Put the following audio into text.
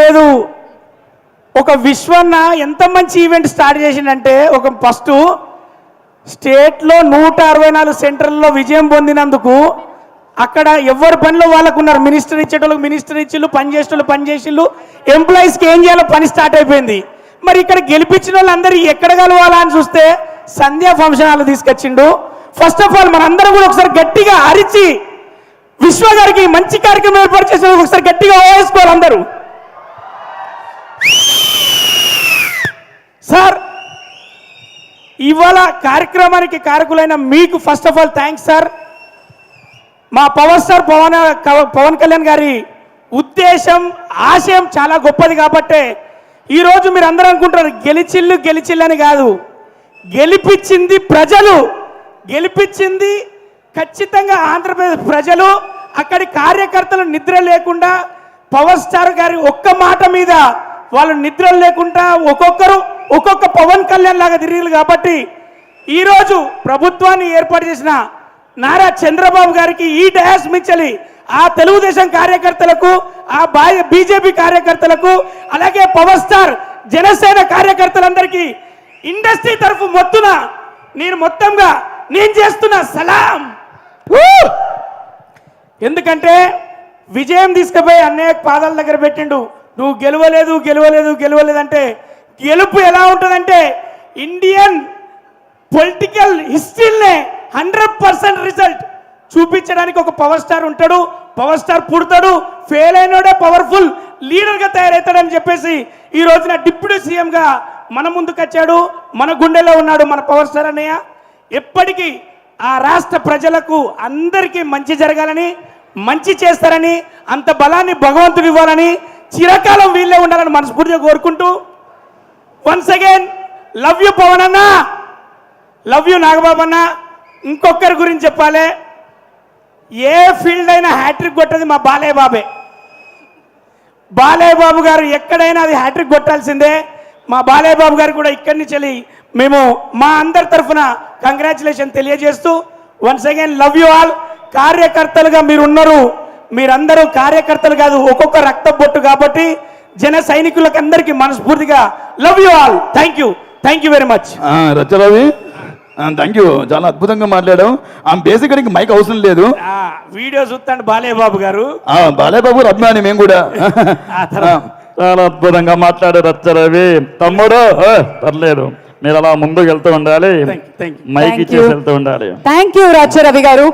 లేదు. ఒక విశ్వన్న ఎంత మంచి ఈవెంట్ స్టార్ట్ చేసిందంటే, ఒక ఫస్ట్ స్టేట్లో 164 సెంటర్లలో విజయం పొందినందుకు అక్కడ ఎవరి పనిలో వాళ్ళకు ఉన్నారు. మినిస్టర్ ఇచ్చేటోళ్ళకి మినిస్టర్ ఇచ్చిళ్ళు, పని చేసేటోళ్ళు పని చేసిళ్ళు, ఎంప్లాయీస్కి ఏం చేయాలో పని స్టార్ట్ అయిపోయింది. మరి ఇక్కడ గెలిపించిన వాళ్ళందరూ ఎక్కడ కలవాలా అని చూస్తే సంధ్యా ఫంక్షన్ హాల్ తీసుకొచ్చిండు. ఫస్ట్ ఆఫ్ ఆల్ మనందరం కూడా ఒకసారి గట్టిగా అరిచి విశ్వ గారికి మంచి కార్యక్రమం ఏర్పాటు చేసిన ఒకసారి గట్టిగా ఓవేసుకోవాలి అందరూ. సార్, ఇవాళ కార్యక్రమానికి కారకులైన మీకు first of all thanks sir. మా పవర్ స్టార్ పవన్ కళ్యాణ్ గారి ఉద్దేశం ఆశయం చాలా గొప్పది కాబట్టే ఈరోజు మీరు అందరూ అనుకుంటారు గెలిచిల్లు అని కాదు, గెలిపించింది ప్రజలు, గెలిపించింది ఖచ్చితంగా ఆంధ్రప్రదేశ్ ప్రజలు. అక్కడి కార్యకర్తలు నిద్ర లేకుండా పవర్ స్టార్ గారి ఒక్క మాట మీద వాళ్ళు నిద్ర లేకుండా ఒక్కొక్కరు ఒక్కొక్క పవన్ కళ్యాణ్ లాగా తిరిగారు. కాబట్టి ఈరోజు ప్రభుత్వాన్ని ఏర్పాటు చేసిన నారా చంద్రబాబు గారికి ఈ డయాస్ మించలి ఆ తెలుగుదేశం కార్యకర్తలకు, ఆ బీజేపీ కార్యకర్తలకు, అలాగే పవర్ స్టార్ జనసేన కార్యకర్తలందరికీ ఇండస్ట్రీ తరఫు నేను చేస్తున్న సలాం. ఎందుకంటే విజయం తీసుకుపోయి అన్నయ్య పాదాల దగ్గర పెట్టిండు. నువ్వు గెలవలేదు అంటే గెలుపు ఎలా ఉంటుందంటే ఇండియన్ పొలిటికల్ హిస్టరీనే 100% రిజల్ట్ చూపించడానికి ఒక పవర్ స్టార్ ఉంటాడు. పవర్ స్టార్ పుడతాడు, ఫెయిల్ అయినోడే పవర్ఫుల్ లీడర్గా తయారవుతాడని చెప్పేసి ఈ రోజున డిప్యూటీ సీఎంగా మన ముందుకు వచ్చాడు. మన గుండెలో ఉన్నాడు మన పవర్ స్టార్ అన్నయ్య. ఎప్పటికీ ఆ రాష్ట్ర ప్రజలకు అందరికీ మంచి జరగాలని, మంచి చేస్తారని, అంత బలాన్ని భగవంతుడు ఇవ్వాలని, చిరకాలం వీళ్ళే ఉండాలని మనస్ఫూర్తిగా కోరుకుంటూ once again love you Pawan అన్న, లవ్ యూ నాగబాబు అన్న. ఇంకొకరి గురించి చెప్పాలి, ఏ ఫీల్డ్ అయినా హ్యాట్రిక్ కొట్టది మా బాలయ్య బాబే. బాలయ్య బాబు గారు ఎక్కడైనా అది హ్యాట్రిక్ కొట్టాల్సిందే. మా బాలయ్య బాబు గారు కూడా ఇక్కడి నుంచి వెళ్ళి మేము మా అందరి తరఫున కంగ్రాచులేషన్ తెలియజేస్తూ once again love you all. కార్యకర్తలుగా మీరు ఉన్నారు, మీరందరూ కార్యకర్తలు కాదు, ఒక్కొక్క రక్త బొట్టు. కాబట్టి జన సైనికులకు అందరికీ మనస్ఫూర్తిగా love you all. Thank you very much. రచరవి థ్యాంక్ యూ, చాలా అద్భుతంగా మాట్లాడాం. ఆ బేసిక్ మైక్ అవసరం లేదు, వీడియో చూస్తాండి బాలయ్య బాబు గారు. బాలయ్య బాబు అభిమాని మేము కూడా. చాలా అద్భుతంగా మాట్లాడారు రచ్చరవి. తమ్ముడు పర్లేదు, మీరు అలా ముందుకు వెళ్తూ ఉండాలి, మైక్ ఇచ్చేసి వెళ్తూ ఉండాలి. థ్యాంక్ యూ రచ్చరవి గారు.